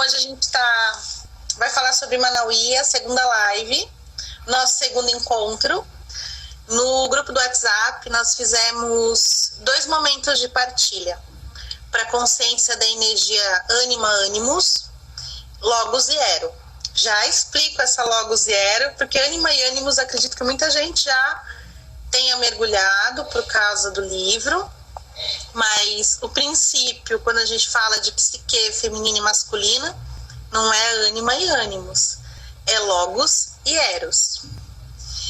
hoje a gente vai falar sobre Manauí, a segunda live, nosso segundo encontro. No grupo do WhatsApp, nós fizemos 2 momentos de partilha para a consciência da energia ânima, ânimos, logos e ero. Já explico essa logos e ero, porque ânima e ânimos, acredito que muita gente já tenha mergulhado por causa do livro, mas o princípio, quando a gente fala de psique feminina e masculina, não é ânima e ânimos, é logos e eros.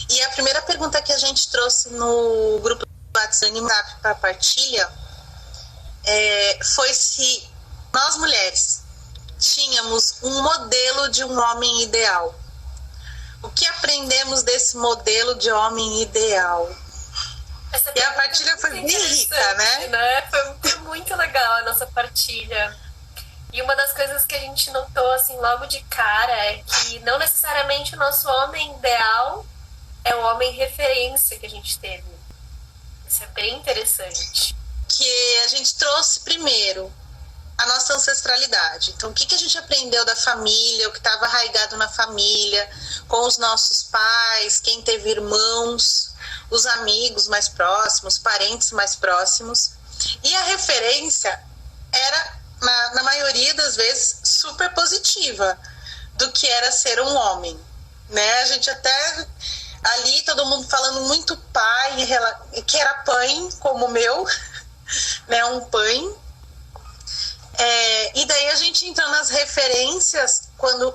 E a primeira pergunta que a gente trouxe no grupo do WhatsApp para partilha foi se nós mulheres tínhamos um modelo de um homem ideal. O que aprendemos desse modelo de homem ideal? E a partilha foi bem rica, né? Foi muito legal a nossa partilha. E uma das coisas que a gente notou assim logo de cara é que não necessariamente o nosso homem ideal é o homem referência que a gente teve. Isso é bem interessante. Que a gente trouxe primeiro a nossa ancestralidade. Então, o que a gente aprendeu da família, o que estava arraigado na família, com os nossos pais, quem teve irmãos, os amigos mais próximos, parentes mais próximos. E a referência era, na maioria das vezes, super positiva do que era ser um homem, né? A gente até ali, todo mundo falando muito pai, que era pai, como o meu, né? Um pai. E daí a gente entra nas referências quando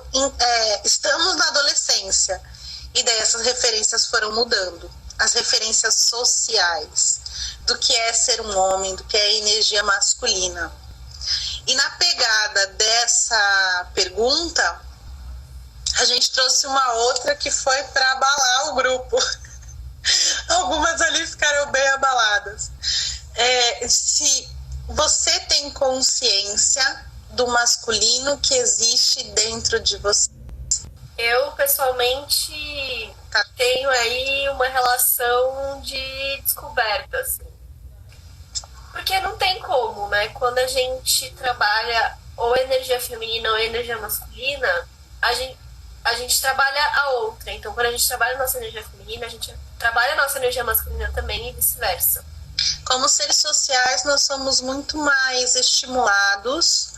estamos na adolescência. E daí essas referências foram mudando. As referências sociais do que é ser um homem, do que é energia masculina. E na pegada dessa pergunta, a gente trouxe uma outra que foi para abalar o grupo. Algumas ali ficaram bem abaladas. Se você tem consciência do masculino que existe dentro de você? Eu, pessoalmente, tenho aí uma relação de descoberta, assim. Porque não tem como, né? Quando a gente trabalha ou energia feminina ou energia masculina, a gente trabalha a outra. Então, quando a gente trabalha a nossa energia feminina, a gente trabalha a nossa energia masculina também e vice-versa. Como seres sociais, nós somos muito mais estimulados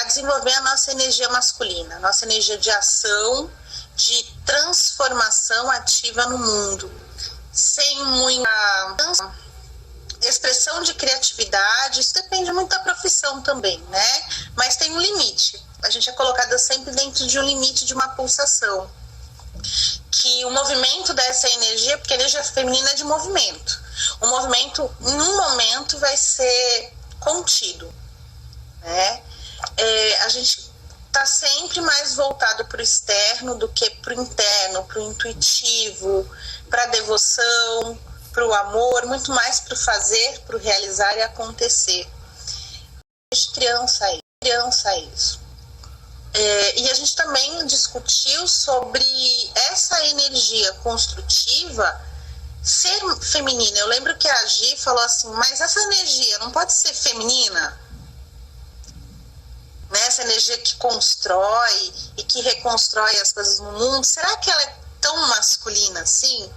a desenvolver a nossa energia masculina, nossa energia de ação, de transformação ativa no mundo, sem muita expressão de criatividade. Isso depende muito da profissão também, né? Mas tem um limite. A gente é colocada sempre dentro de um limite de uma pulsação. Que o movimento dessa energia, porque a energia feminina é de movimento. O movimento, em um momento, vai ser contido, né? A gente está sempre mais voltado para o externo do que para o interno, para o intuitivo, para a devoção, para o amor, muito mais para o fazer, para o realizar e acontecer. Desde criança isso. E a gente também discutiu sobre essa energia construtiva ser feminina. Eu lembro que a Gi falou assim, mas essa energia não pode ser feminina? Né? Essa energia que constrói e que reconstrói as coisas no mundo, será que ela é tão masculina assim?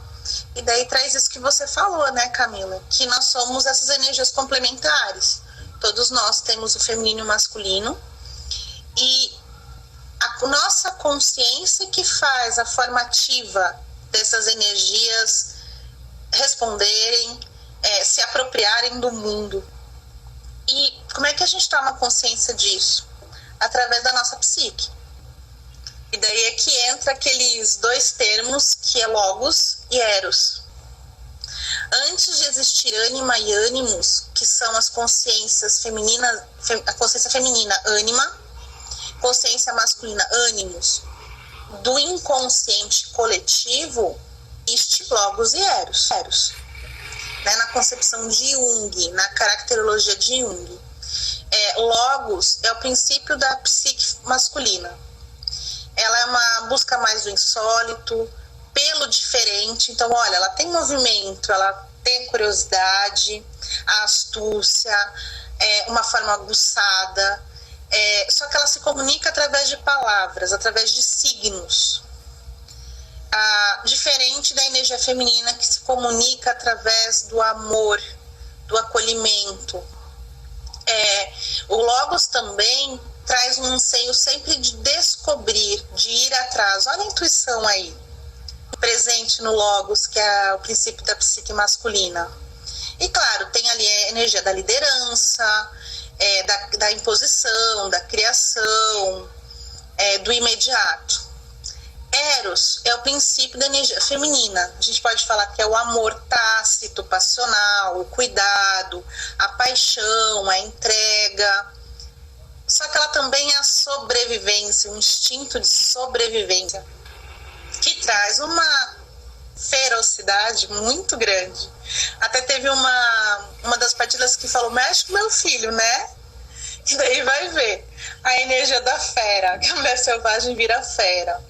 E daí traz isso que você falou, né, Camila? Que nós somos essas energias complementares. Todos nós temos o feminino e o masculino. E a nossa consciência que faz a formativa dessas energias responderem, se apropriarem do mundo. E como é que a gente toma consciência disso? Através da nossa psique. E daí é que entra aqueles 2 termos que é logos e eros. Antes de existir ânima e ânimos, que são as consciências femininas, a consciência feminina ânima, consciência masculina ânimos, do inconsciente coletivo, existe logos e eros. Né? Na concepção de Jung, na caracterologia de Jung. Logos é o princípio da psique masculina. Ela é uma busca mais do insólito, pelo diferente. Então, olha, ela tem movimento, ela tem curiosidade, a astúcia, uma forma aguçada, só que ela se comunica através de palavras, através de signos. Diferente da energia feminina, que se comunica através do amor, do acolhimento. O Logos também traz um anseio sempre de descobrir, de ir atrás. Olha a intuição aí, presente no Logos, que é o princípio da psique masculina. E claro, tem ali a energia da liderança, da imposição, da criação, do imediato. Eros é o princípio da energia feminina. A gente pode falar que é o amor tácito, passional, o cuidado, a paixão, a entrega. Só que ela também é a sobrevivência, um instinto de sobrevivência, que traz uma ferocidade muito grande. Até teve uma das partilhas que falou, mexe com meu filho, né? E daí vai ver a energia da fera, que a mulher selvagem vira fera.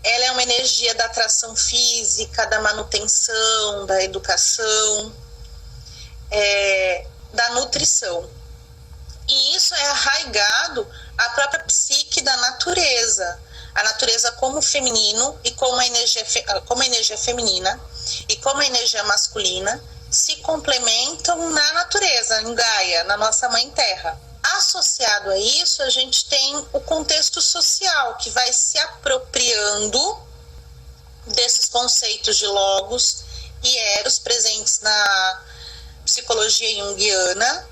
Ela é uma energia da atração física, da manutenção, da educação, da nutrição. E isso é arraigado à própria psique da natureza. A natureza como feminino e como a energia feminina e como a energia masculina se complementam na natureza, em Gaia, na nossa mãe terra. Associado a isso, a gente tem o contexto social, que vai se apropriando desses conceitos de Logos e Eros presentes na psicologia junguiana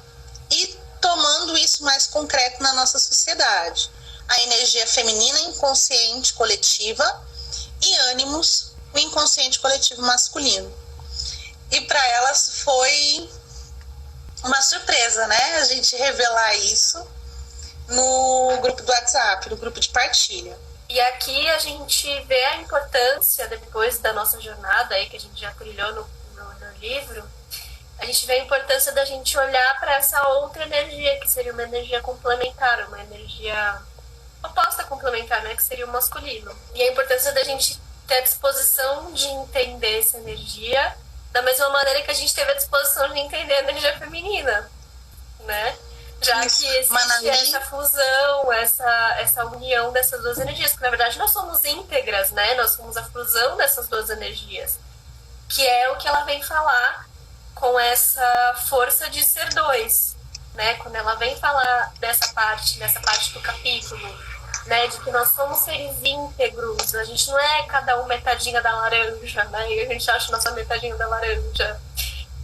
e tomando isso mais concreto na nossa sociedade. A energia feminina inconsciente coletiva e ânimos, o inconsciente coletivo masculino. E para elas foi uma surpresa, né? A gente revelar isso no grupo do WhatsApp, no grupo de partilha. E aqui a gente vê a importância, depois da nossa jornada aí, que a gente já trilhou no livro, a gente vê a importância da gente olhar para essa outra energia, que seria uma energia complementar, uma energia oposta complementar, né? Que seria o masculino. E a importância da gente ter a disposição de entender essa energia da mesma maneira que a gente teve a disposição de entender a energia feminina, né? Já que existe essa fusão, essa união dessas duas energias, porque na verdade nós somos íntegras, né? Nós somos a fusão dessas duas energias, que é o que ela vem falar com essa força de ser dois, né? Quando ela vem falar dessa parte do capítulo, né, de que nós somos seres íntegros, a gente não é cada um metadinha da laranja, né, e a gente acha nossa metadinha da laranja,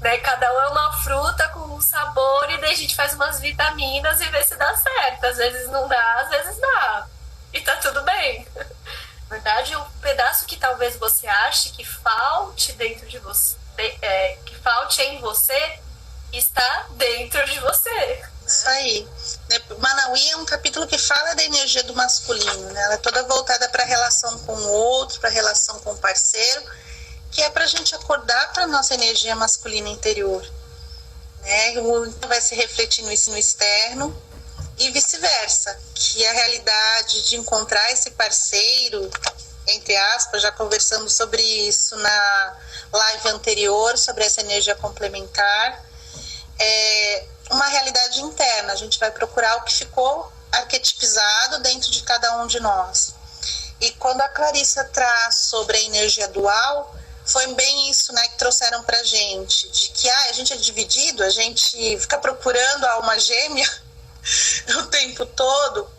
né, cada um é uma fruta com um sabor e daí a gente faz umas vitaminas e vê se dá certo, às vezes não dá, às vezes dá, e tá tudo bem. Na verdade, o pedaço que talvez você ache que falte dentro de você, que falte em você, está dentro de você. Isso aí. Manauí é um capítulo que fala da energia do masculino, né? Ela é toda voltada para a relação com o outro, para a relação com o parceiro, que é para a gente acordar para a nossa energia masculina interior, né? Vai se refletir no externo e vice-versa, que a realidade de encontrar esse parceiro, entre aspas, já conversamos sobre isso na live anterior, sobre essa energia complementar, uma realidade interna. A gente vai procurar o que ficou arquetipizado dentro de cada um de nós. E quando a Clarissa traz sobre a energia dual, foi bem isso, né, que trouxeram pra gente, de que a gente é dividido, a gente fica procurando a alma gêmea o tempo todo.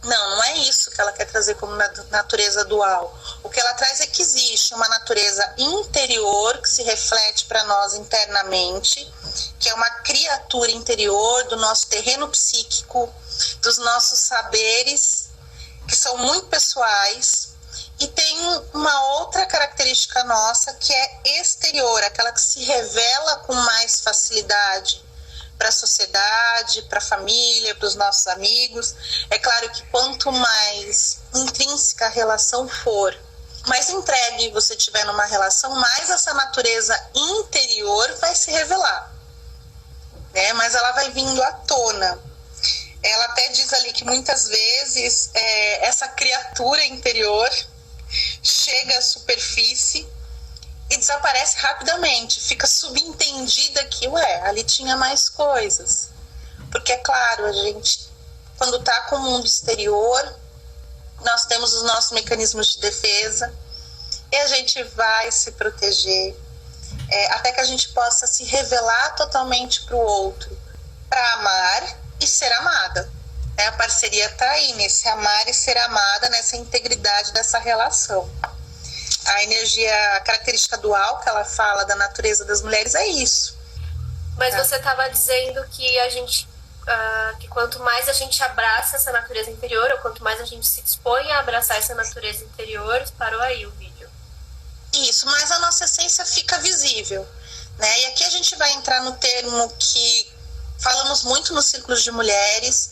Não é isso que ela quer trazer como natureza dual. O que ela traz é que existe uma natureza interior que se reflete para nós internamente, que é uma criatura interior do nosso terreno psíquico, dos nossos saberes, que são muito pessoais, e tem uma outra característica nossa que é exterior, aquela que se revela com mais facilidade para a sociedade, para a família, para os nossos amigos. É claro que quanto mais intrínseca a relação for, mais entregue você tiver numa relação, mais essa natureza interior vai se revelar, né? Mas ela vai vindo à tona. Ela até diz ali que muitas vezes essa criatura interior chega à superfície e desaparece rapidamente, fica subentendida que, ali tinha mais coisas. Porque, é claro, a gente quando está com o mundo exterior, nós temos os nossos mecanismos de defesa e a gente vai se proteger, até que a gente possa se revelar totalmente para o outro, para amar e ser amada. A parceria está aí, nesse amar e ser amada, nessa integridade dessa relação. A energia, a característica dual que ela fala da natureza das mulheres é isso. Mas você estava dizendo que a gente, que quanto mais a gente abraça essa natureza interior, ou quanto mais a gente se dispõe a abraçar essa natureza interior, parou aí o vídeo. Isso, mas a nossa essência fica visível, né? E aqui a gente vai entrar no termo que falamos muito nos círculos de mulheres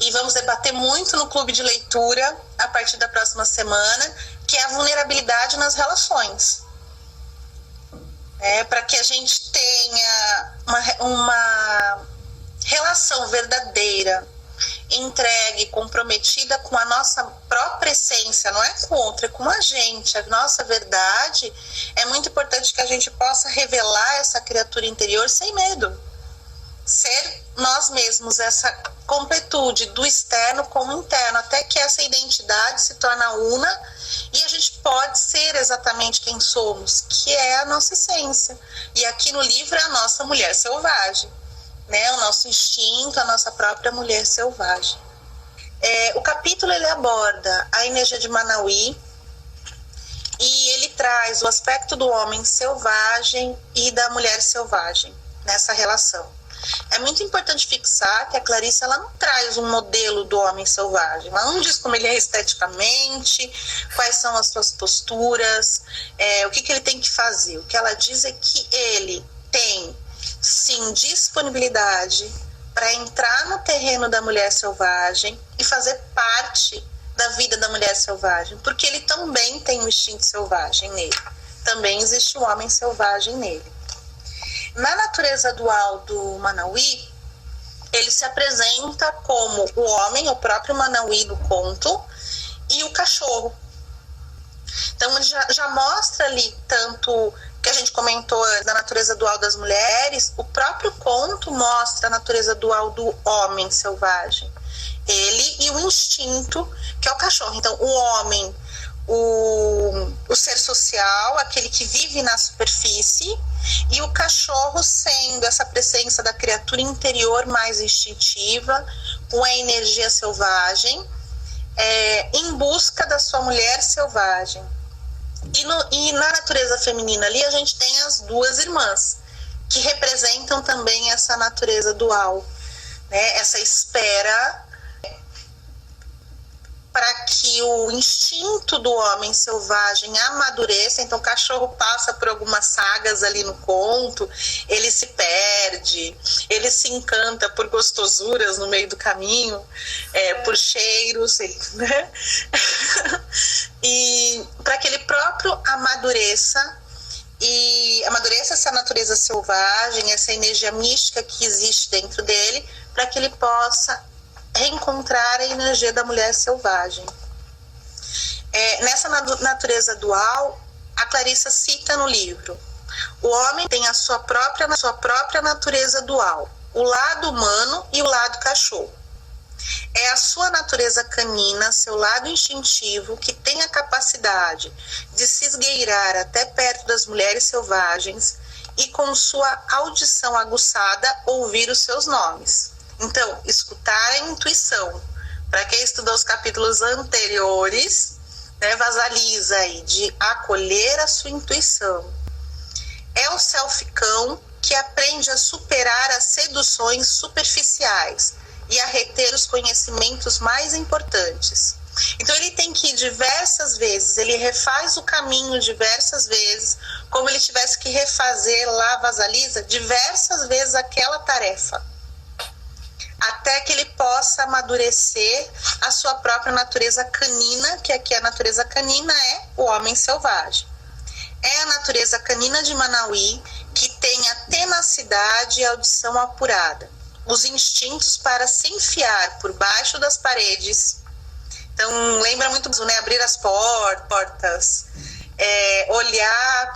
e vamos debater muito no clube de leitura a partir da próxima semana, que é a vulnerabilidade nas relações. Para que a gente tenha uma relação verdadeira, entregue, comprometida com a nossa própria essência, não é com outra, é com a gente, a nossa verdade. É muito importante que a gente possa revelar essa criatura interior sem medo. Ser nós mesmos, essa completude do externo com o interno, até que essa identidade se torna una e a gente pode ser exatamente quem somos, que é a nossa essência. E aqui no livro é a nossa mulher selvagem, né? O nosso instinto, a nossa própria mulher selvagem. O capítulo ele aborda a energia de Manauí e ele traz o aspecto do homem selvagem e da mulher selvagem nessa relação. É muito importante fixar que a Clarissa ela não traz um modelo do homem selvagem. Ela não diz como ele é esteticamente, quais são as suas posturas, o que ele tem que fazer. O que ela diz é que ele tem, sim, disponibilidade para entrar no terreno da mulher selvagem e fazer parte da vida da mulher selvagem, porque ele também tem um instinto selvagem nele. Também existe o homem selvagem nele. Na natureza dual do Manauí, ele se apresenta como o homem, o próprio Manauí do conto, e o cachorro. Então, ele já mostra ali tanto que a gente comentou da natureza dual das mulheres, o próprio conto mostra a natureza dual do homem selvagem. Ele e o instinto, que é o cachorro. Então, o homem, o ser social, aquele que vive na superfície, e o cachorro sendo essa presença da criatura interior mais instintiva, com a energia selvagem, em busca da sua mulher selvagem. E na natureza feminina ali a gente tem as duas irmãs, que representam também essa natureza dual, né? Essa espera para que o instinto do homem selvagem amadureça. Então o cachorro passa por algumas sagas ali no conto, ele se perde, ele se encanta por gostosuras no meio do caminho, por cheiros, né? E para que ele próprio amadureça essa natureza selvagem, essa energia mística que existe dentro dele, para que ele possa reencontrar a energia da mulher selvagem. Nessa natureza dual, a Clarissa cita no livro: o homem tem a sua própria natureza dual, o lado humano e o lado cachorro. É a sua natureza canina, seu lado instintivo, que tem a capacidade de se esgueirar até perto das mulheres selvagens e, com sua audição aguçada, ouvir os seus nomes. Então, escutar a intuição. Para quem estudou os capítulos anteriores, né, vasaliza aí de acolher a sua intuição. É o self-cão que aprende a superar as seduções superficiais e a reter os conhecimentos mais importantes. Então ele tem que ir diversas vezes, ele refaz o caminho diversas vezes, como ele tivesse que refazer lá, vasaliza, diversas vezes aquela tarefa, até que ele possa amadurecer a sua própria natureza canina, que aqui a natureza canina é o homem selvagem. É a natureza canina de Manauí, que tem a tenacidade e a audição apurada, os instintos para se enfiar por baixo das paredes. Então lembra muito, né, abrir as portas, olhar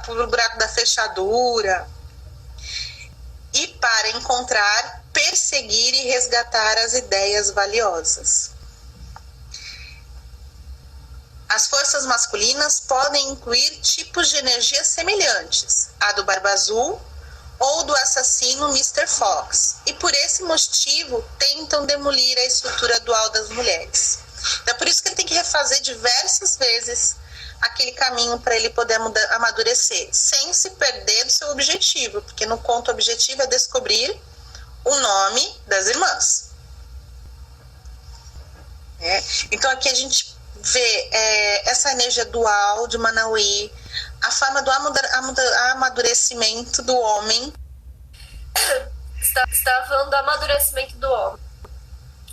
por buraco da fechadura, e para encontrar perseguir e resgatar as ideias valiosas. As forças masculinas podem incluir tipos de energia semelhantes à do Barba Azul ou do assassino Mr. Fox, e por esse motivo tentam demolir a estrutura dual das mulheres. Então, por isso que ele tem que refazer diversas vezes aquele caminho para ele poder amadurecer, sem se perder do seu objetivo, porque no conto o objetivo é descobrir o nome das irmãs. Então aqui a gente vê essa energia dual de Manauí, a forma do amadurecimento do homem. Você está falando do amadurecimento do homem.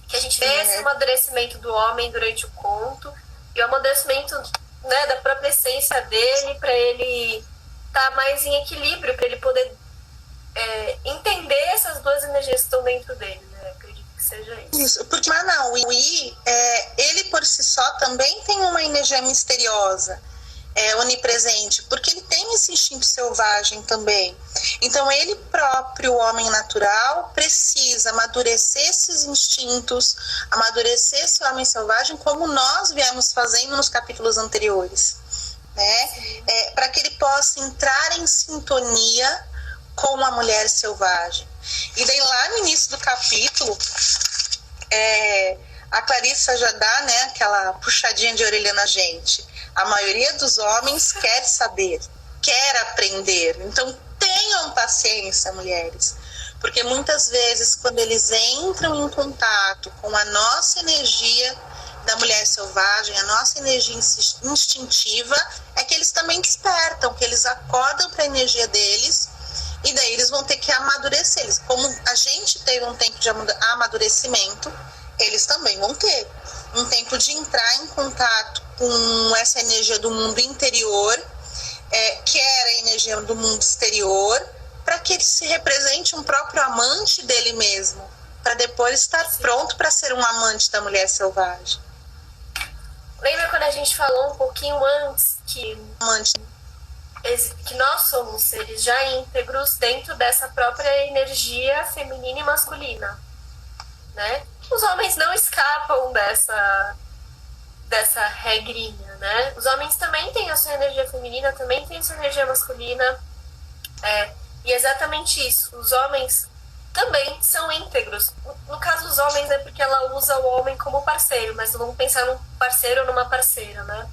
Que a gente vê esse amadurecimento do homem durante o conto, e o amadurecimento, né, da própria essência dele, para ele estar mais em equilíbrio, para ele poder entender essas duas energias que estão dentro dele, né? Acredito que seja isso. Isso, porque Manauí, ele por si só também tem uma energia misteriosa, onipresente, porque ele tem esse instinto selvagem também. Então ele próprio, o homem natural, precisa amadurecer esses instintos, amadurecer esse homem selvagem, como nós viemos fazendo nos capítulos anteriores, né? Para que ele possa entrar em sintonia com a mulher selvagem. E daí lá no início do capítulo, a Clarissa já dá, né, aquela puxadinha de orelha na gente. A maioria dos homens quer saber, quer aprender. Então tenham paciência, mulheres, porque muitas vezes quando eles entram em contato com a nossa energia da mulher selvagem, a nossa energia instintiva, é que eles também despertam, que eles acordam para a energia deles, e daí eles vão ter que amadurecer. Como a gente teve um tempo de amadurecimento, eles também vão ter um tempo de entrar em contato com essa energia do mundo interior, que era a energia do mundo exterior, para que ele se represente um próprio amante dele mesmo, para depois estar pronto para ser um amante da mulher selvagem. Lembra quando a gente falou um pouquinho antes que nós somos seres já íntegros dentro dessa própria energia feminina e masculina, né? Os homens não escapam dessa regrinha, né? Os homens também têm a sua energia feminina, também têm a sua energia masculina, e é exatamente isso. Os homens também são íntegros. No caso dos homens é porque ela usa o homem como parceiro, mas vamos pensar num parceiro ou numa parceira, né?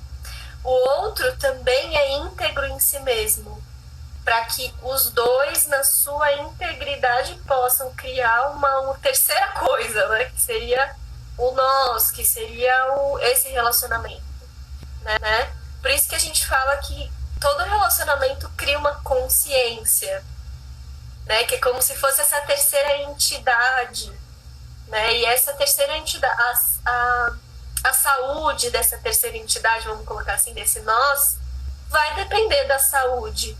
O outro também é íntegro em si mesmo, para que os dois, na sua integridade, possam criar uma terceira coisa, né? Que seria o nós, que seria esse relacionamento, né? Por isso que a gente fala que todo relacionamento cria uma consciência, né? Que é como se fosse essa terceira entidade, né? E essa terceira entidade, a saúde dessa terceira entidade, vamos colocar assim, desse nós, vai depender da saúde,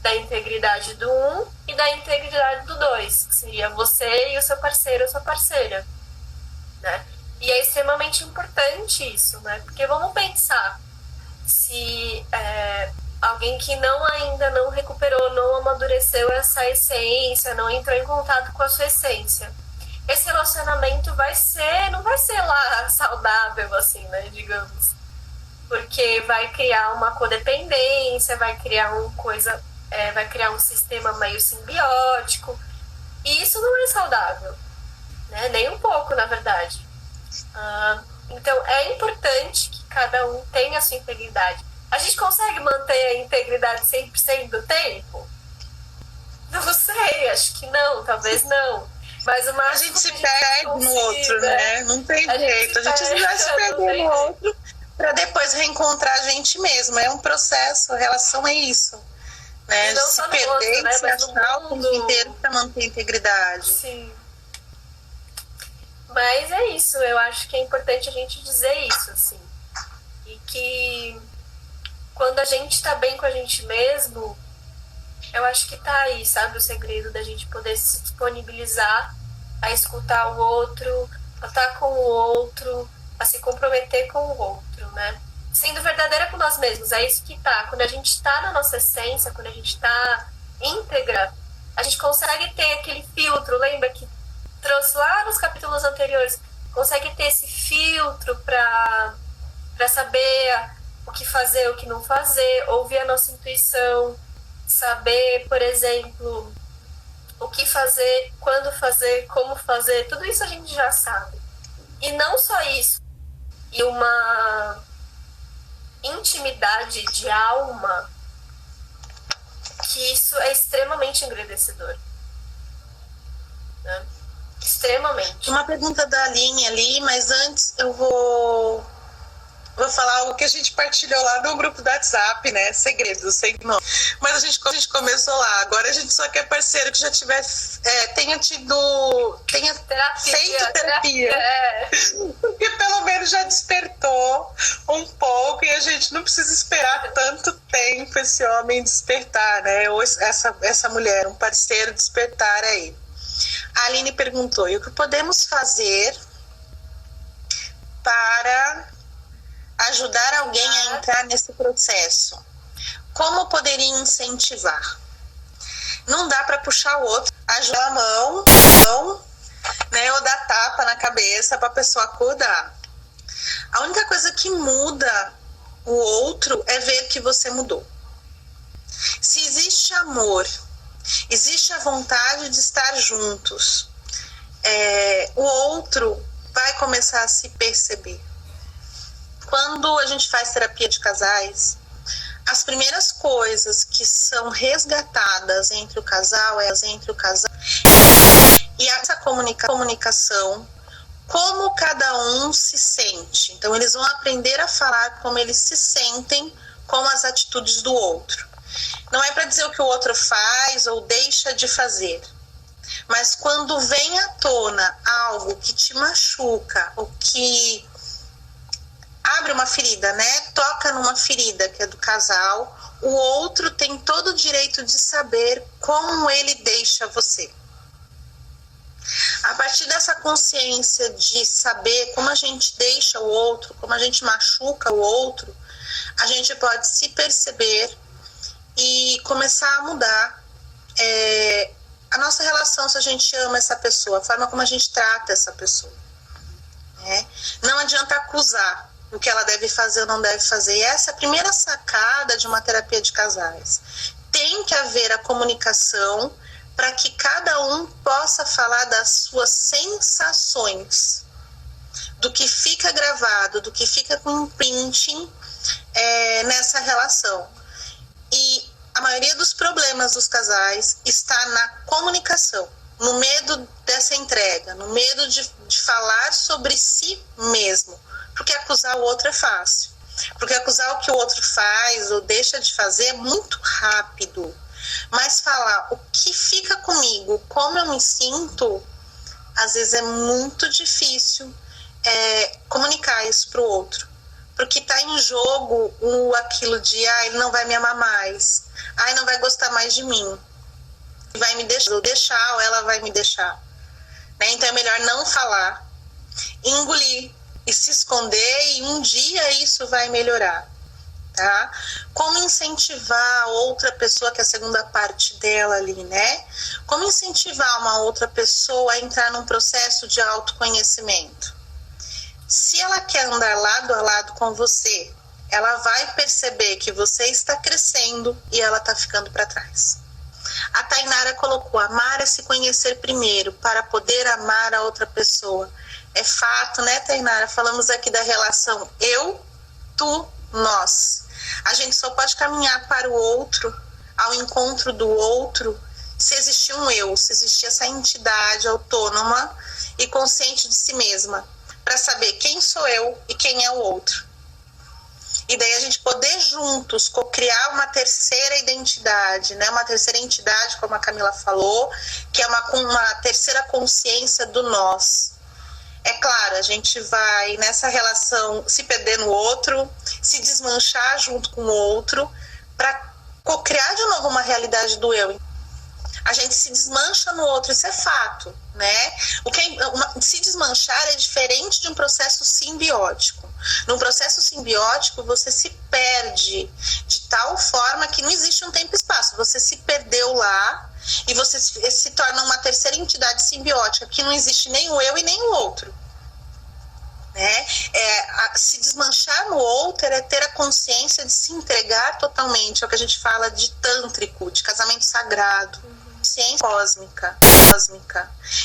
da integridade do um e da integridade do dois, que seria você e o seu parceiro ou sua parceira, né? E é extremamente importante isso, né? Porque vamos pensar, se alguém que ainda não recuperou, não amadureceu essa essência, não entrou em contato com a sua essência, esse relacionamento não vai ser lá saudável, assim, né, digamos. Porque vai criar uma codependência, vai criar vai criar um sistema meio simbiótico, e isso não é saudável, né? Nem um pouco, na verdade. Então é importante que cada um tenha a sua integridade. A gente consegue manter a integridade 100% do tempo? Não sei, acho que não, talvez não. Mas a gente se perde no outro, né? Não tem jeito. A gente vai se perder no outro para depois reencontrar a gente mesmo. É um processo, a relação é isso. Né? Não se só perder outro, e né? se achar o tempo inteiro para manter a integridade. Sim. Mas é isso, eu acho que é importante a gente dizer isso, assim. E que quando a gente tá bem com a gente mesmo, eu acho que tá aí, sabe, o segredo da gente poder se disponibilizar a escutar o outro, a estar com o outro, a se comprometer com o outro, né? Sendo verdadeira com nós mesmos, é isso que tá. Quando a gente tá na nossa essência, quando a gente tá íntegra, a gente consegue ter aquele filtro. Lembra que trouxe lá nos capítulos anteriores, consegue ter esse filtro para saber o que fazer, o que não fazer, ouvir a nossa intuição, saber, por exemplo, o que fazer, quando fazer, como fazer, tudo isso a gente já sabe. E não só isso, e uma intimidade de alma, que isso é extremamente engrandecedor. Né? Extremamente. Uma pergunta da Aline ali, mas antes eu vou falar algo que a gente partilhou lá no grupo do WhatsApp, né? Segredos, sem nome. Mas a gente começou lá. Agora a gente só quer parceiro que já tenha feito terapia. Porque pelo menos já despertou um pouco e a gente não precisa esperar tanto tempo esse homem despertar, né? Ou essa mulher, um parceiro despertar aí. A Aline perguntou: e o que podemos fazer para ajudar alguém a entrar nesse processo? Como poderia incentivar? Não dá para puxar o outro, ajudar a mão, né, ou dar tapa na cabeça para a pessoa acordar. A única coisa que muda o outro é ver que você mudou. Se existe amor, existe a vontade de estar juntos, o outro vai começar a se perceber. Quando a gente faz terapia de casais, as primeiras coisas que são resgatadas entre o casal e essa comunicação, como cada um se sente. Então eles vão aprender a falar como eles se sentem com as atitudes do outro. Não é para dizer o que o outro faz ou deixa de fazer, mas quando vem à tona algo que te machuca ou que abre uma ferida, né? Toca numa ferida que é do casal, o outro tem todo o direito de saber como ele deixa você. A partir dessa consciência de saber como a gente deixa o outro, como a gente machuca o outro, a gente pode se perceber e começar a mudar a nossa relação, se a gente ama essa pessoa, a forma como a gente trata essa pessoa. Né? Não adianta acusar o que ela deve fazer ou não deve fazer. E essa é a primeira sacada de uma terapia de casais. Tem que haver a comunicação para que cada um possa falar das suas sensações, do que fica gravado, do que fica com imprinting nessa relação. E a maioria dos problemas dos casais está na comunicação, no medo dessa entrega, no medo de falar sobre si mesmo. Porque acusar o outro é fácil. Porque acusar o que o outro faz ou deixa de fazer é muito rápido. Mas falar o que fica comigo, como eu me sinto, às vezes é muito difícil comunicar isso para o outro. Porque está em jogo aquilo de ele não vai me amar mais, não vai gostar mais de mim, vai me deixar ou ela vai me deixar. Né? Então é melhor não falar, engolir e se esconder, e um dia isso vai melhorar. Tá? Como incentivar a outra pessoa, que é a segunda parte dela ali, né? Como incentivar uma outra pessoa a entrar num processo de autoconhecimento? Se ela quer andar lado a lado com você, ela vai perceber que você está crescendo e ela está ficando para trás. A Tainara colocou: amar é se conhecer primeiro para poder amar a outra pessoa. É fato, né, Tainara? Falamos aqui da relação eu, tu, nós. A gente só pode caminhar para o outro, ao encontro do outro, se existir um eu, se existir essa entidade autônoma e consciente de si mesma, para saber quem sou eu e quem é o outro. E daí a gente poder juntos co-criar uma terceira identidade, né? Uma terceira entidade, como a Camila falou, que é uma terceira consciência do nós. É claro, a gente vai nessa relação se perder no outro, se desmanchar junto com o outro, para co-criar de novo uma realidade do eu. A gente se desmancha no outro, isso é fato, né? Se desmanchar é diferente de um processo simbiótico. Num processo simbiótico, você se perde de tal forma que não existe um tempo e espaço. Você se perdeu lá e você se torna uma terceira entidade simbiótica, que não existe nem o eu e nem o outro. Né? Se desmanchar no outro é ter a consciência de se entregar totalmente, é o que a gente fala de tântrico, de casamento sagrado, consciência cósmica.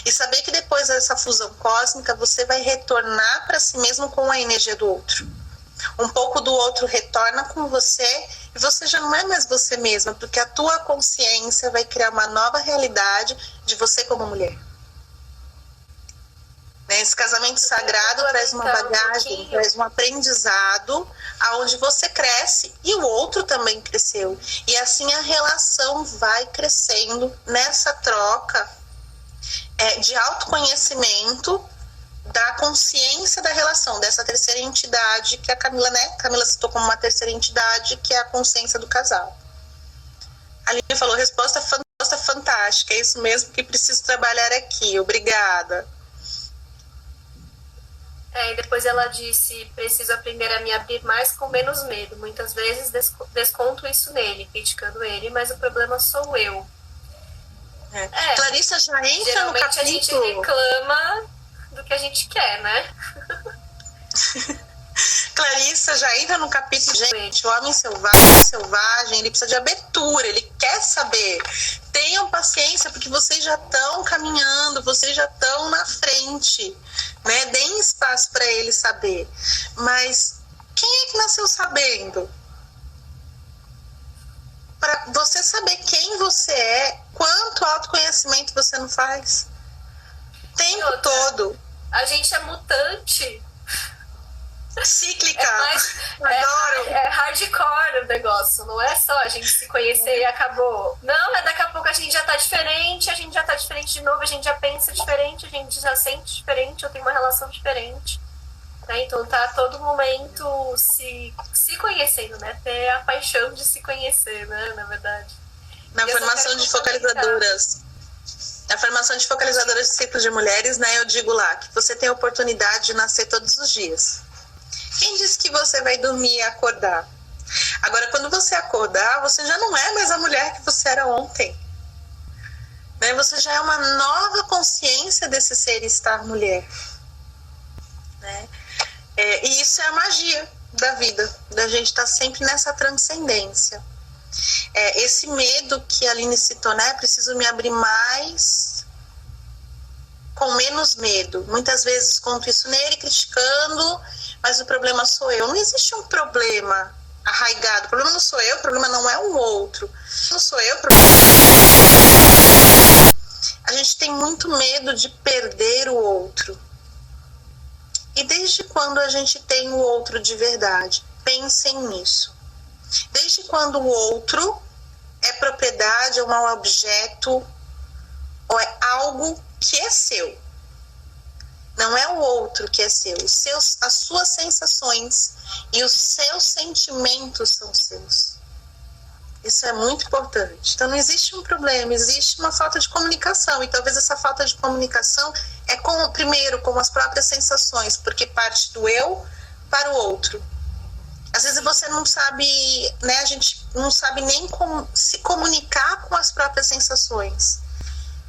E saber que depois dessa fusão cósmica você vai retornar para si mesmo com a energia do outro. Um pouco do outro retorna com você e você já não é mais você mesma, porque a tua consciência vai criar uma nova realidade de você como mulher. Esse casamento sagrado traz uma bagagem, traz um aprendizado aonde você cresce e o outro também cresceu. E assim a relação vai crescendo nessa troca de autoconhecimento da consciência da relação, dessa terceira entidade que a Camila, né? Camila citou como uma terceira entidade, que é a consciência do casal. A Aline falou, resposta fantástica, é isso mesmo que preciso trabalhar aqui, obrigada. E depois ela disse, preciso aprender a me abrir mais com menos medo. Muitas vezes desconto isso nele, criticando ele, mas o problema sou eu. Clarissa já entra no capítulo... Geralmente a gente reclama do que a gente quer, né? Clarissa já entra no capítulo, gente, o homem selvagem, ele precisa de abertura, ele quer saber. Tenham paciência, porque vocês já estão caminhando, vocês já estão na frente, né? Deem espaço para ele saber. Mas quem é que nasceu sabendo? Para você saber quem você é, quanto autoconhecimento você não faz? Tempo todo. A gente é mutante. Cíclica. Adoro. É hardcore o negócio. Não é só a gente se conhecer e acabou. Não, daqui a pouco a gente já tá diferente, de novo, a gente já pensa diferente, a gente já sente diferente, eu tenho uma relação diferente. Né? Então tá a todo momento se conhecendo, né? Ter a paixão de se conhecer, né? Na verdade. Na formação de focalizadoras. A formação de focalizadoras de ciclos de mulheres, né? Eu digo lá que você tem a oportunidade de nascer todos os dias. Quem disse que você vai dormir e acordar? Agora, quando você acordar, você já não é mais a mulher que você era ontem. Né? Você já é uma nova consciência desse ser estar mulher. Né? E isso é a magia da vida, da gente estar sempre nessa transcendência. Esse medo que a Aline citou, né? Preciso me abrir mais com menos medo. Muitas vezes conto isso nele, criticando, mas o problema sou eu. Não existe um problema arraigado. O problema não sou eu, o problema não é o outro. Não sou eu, o problema... A gente tem muito medo de perder o outro. E desde quando a gente tem o outro de verdade? Pensem nisso. Desde quando o outro é propriedade, ou um objeto, ou é algo que é seu. Não é o outro que é seu. As suas sensações e os seus sentimentos são seus. Isso é muito importante. Então não existe um problema, existe uma falta de comunicação. E talvez essa falta de comunicação é primeiro com as próprias sensações, porque parte do eu para o outro. Às vezes você não sabe, né? A gente não sabe nem como se comunicar com as próprias sensações.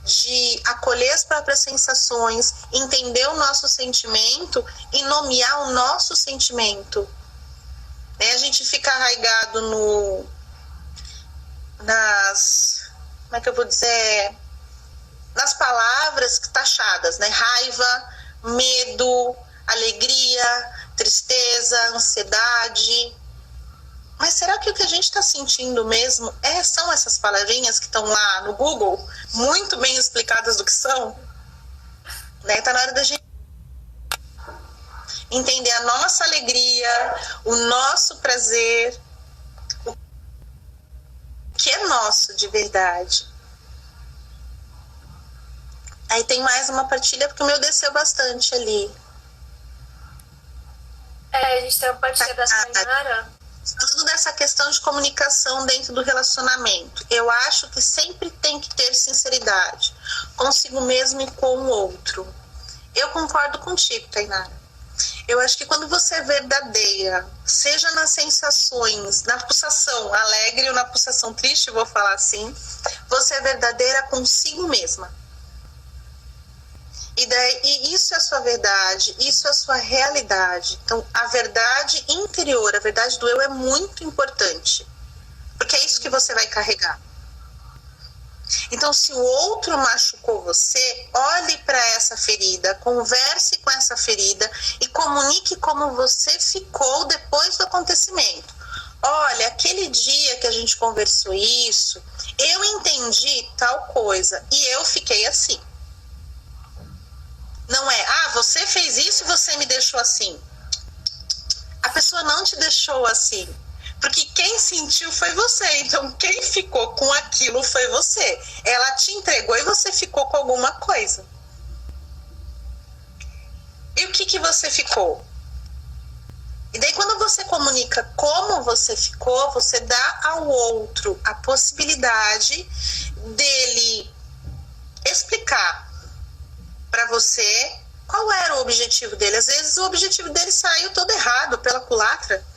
De acolher as próprias sensações, entender o nosso sentimento e nomear o nosso sentimento. Né? A gente fica arraigado como é que eu vou dizer? Nas palavras taxadas, né? Raiva, medo, alegria, tristeza, ansiedade. Mas será que o que a gente está sentindo mesmo são essas palavrinhas que estão lá no Google, muito bem explicadas do que são? Né? Tá na hora da gente entender a nossa alegria, o nosso prazer, o que é nosso de verdade. Aí tem mais uma partilha, porque o meu desceu bastante ali. A gente tem uma partilha da Tainara. Falando dessa questão de comunicação dentro do relacionamento, eu acho que sempre tem que ter sinceridade consigo mesmo e com o outro. Eu concordo contigo, Tainara. Eu acho que quando você é verdadeira, seja nas sensações, na pulsação alegre ou na pulsação triste, vou falar assim, você é verdadeira consigo mesma. E isso é a sua verdade, isso é a sua realidade. Então, a verdade interior, a verdade do eu é muito importante. Porque é isso que você vai carregar. Então, se o outro machucou você, olhe para essa ferida, converse com essa ferida e comunique como você ficou depois do acontecimento. Olha, aquele dia que a gente conversou isso, eu entendi tal coisa e eu fiquei assim. Não é, você fez isso e você me deixou assim. A pessoa não te deixou assim. Porque quem sentiu foi você. Então, quem ficou com aquilo foi você. Ela te entregou e você ficou com alguma coisa. E o que você ficou? E daí, quando você comunica como você ficou, você dá ao outro a possibilidade dele explicar para você qual era o objetivo dele. Às vezes, o objetivo dele saiu todo errado, pela culatra.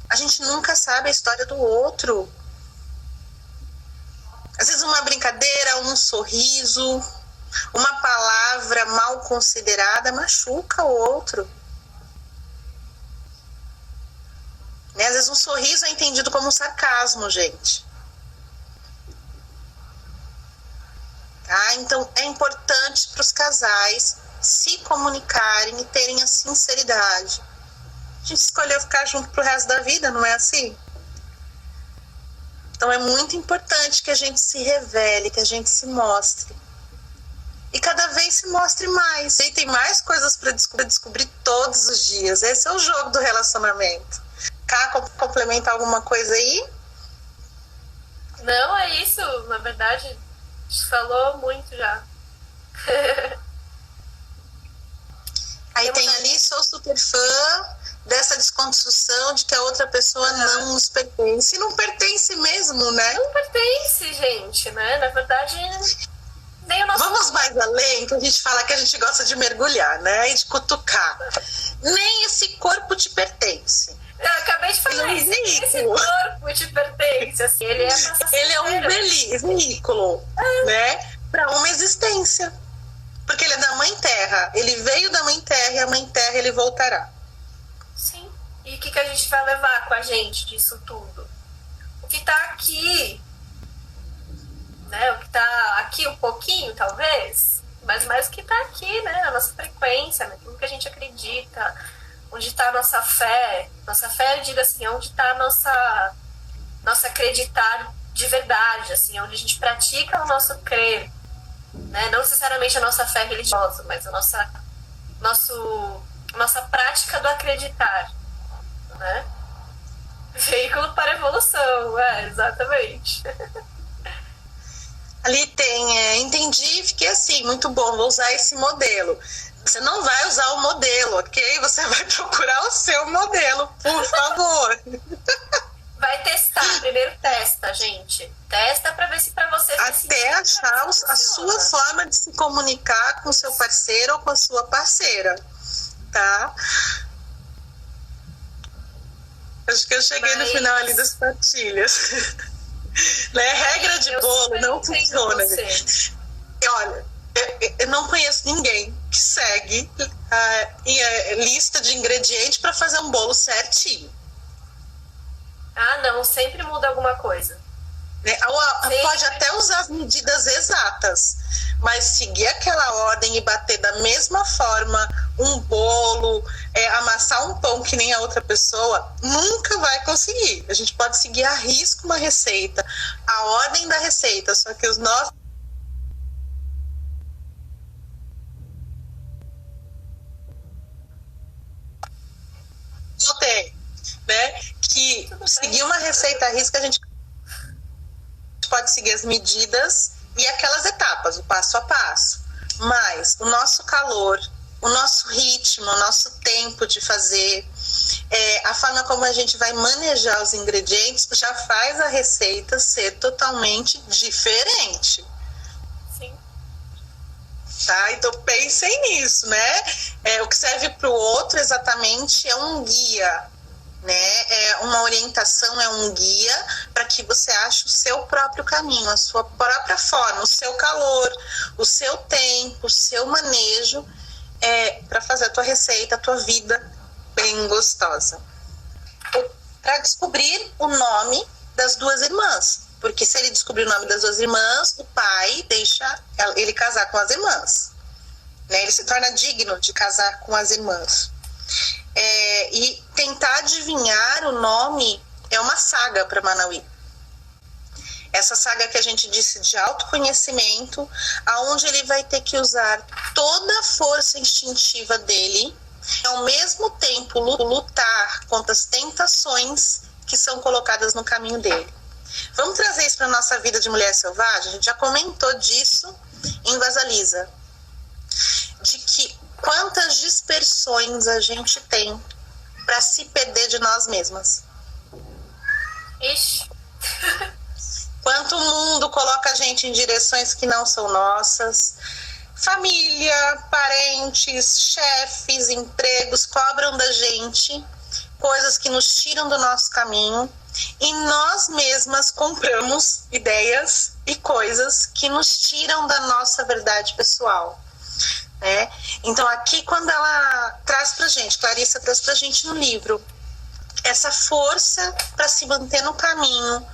A gente nunca sabe a história do outro. Às vezes uma brincadeira, um sorriso, uma palavra mal considerada machuca o outro. Né? Às vezes um sorriso é entendido como um sarcasmo, gente. Tá? Então é importante para os casais se comunicarem e terem a sinceridade. A gente escolheu ficar junto pro resto da vida, não é assim? Então é muito importante que a gente se revele, que a gente se mostre. E cada vez se mostre mais. E tem mais coisas para descobrir todos os dias. Esse é o jogo do relacionamento. Cá, complementar alguma coisa aí? Não, é isso. Na verdade, a gente falou muito já. Aí tem ali, sou super fã dessa desconstrução de que a outra pessoa não nos pertence. E não pertence mesmo, né? Não pertence, gente, né? Na verdade, nem o nosso... Vamos mais além, que a gente fala que a gente gosta de mergulhar, né? E de cutucar. Nem esse corpo te pertence. Eu acabei de falar isso. Esse corpo te pertence. Assim, ele é um veículo, né? Para uma existência. Porque ele é da Mãe Terra. Ele veio da Mãe Terra e a Mãe Terra ele voltará. Sim. E o que a gente vai levar com a gente disso tudo? O que tá aqui, né? O que tá aqui um pouquinho, talvez, mas mais o que tá aqui, né? A nossa frequência, naquilo que a gente acredita, onde tá a nossa fé. Nossa fé, eu digo assim, onde tá a nossa acreditar de verdade, assim, onde a gente pratica o nosso crer, né? Não necessariamente a nossa fé religiosa, mas a nossa prática do acreditar, né? Veículo para a evolução, exatamente. Ali tem, entendi, fiquei assim, muito bom, vou usar esse modelo. Você não vai usar o modelo, ok? Você vai procurar o seu modelo, por favor. Vai testar, primeiro testa, gente. Testa para ver se para você... Até achar a sua forma de se comunicar com o seu parceiro ou com a sua parceira. Tá? Acho que eu cheguei no final ali das partilhas. Né? Regra de bolo não funciona. E olha, eu não conheço ninguém que segue a lista de ingredientes para fazer um bolo certinho. Não, sempre muda alguma coisa. Pode até usar as medidas exatas, mas seguir aquela ordem e bater da mesma forma um bolo, amassar um pão que nem a outra pessoa, nunca vai conseguir. A gente pode seguir à risco uma receita, a ordem da receita, só que os nossos né? Que seguir uma receita à risco, a gente pode seguir as medidas e aquelas etapas, o passo a passo. Mas o nosso calor, o nosso ritmo, o nosso tempo de fazer, a forma como a gente vai manejar os ingredientes já faz a receita ser totalmente diferente. Sim. tá? Então pensem nisso, né? O que serve para o outro exatamente é um guia, né? É uma orientação, é um guia para que você ache o seu próprio caminho, a sua própria forma, o seu calor, o seu tempo, o seu manejo para fazer a tua receita, a tua vida bem gostosa. Para descobrir o nome das duas irmãs, porque se ele descobrir o nome das duas irmãs, o pai deixa ele casar com as irmãs, né? Ele se torna digno de casar com as irmãs. E tentar adivinhar o nome é uma saga para Manauí. Essa saga que a gente disse de autoconhecimento, aonde ele vai ter que usar toda a força instintiva dele, e ao mesmo tempo lutar contra as tentações que são colocadas no caminho dele. Vamos trazer isso para a nossa vida de mulher selvagem? A gente já comentou disso em Vasalisa, de que quantas dispersões a gente tem para se perder de nós mesmas. Ixi. Quanto o mundo coloca a gente em direções que não são nossas. Família, parentes, chefes, empregos cobram da gente coisas que nos tiram do nosso caminho e nós mesmas compramos ideias e coisas que nos tiram da nossa verdade pessoal. Né? Então aqui quando ela traz pra gente, Clarissa traz pra gente no livro, essa força para se manter no caminho,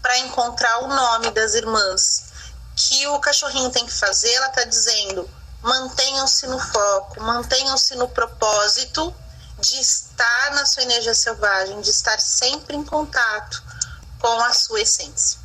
para encontrar o nome das irmãs, que o cachorrinho tem que fazer, ela tá dizendo, mantenham-se no foco, mantenham-se no propósito de estar na sua energia selvagem, de estar sempre em contato com a sua essência.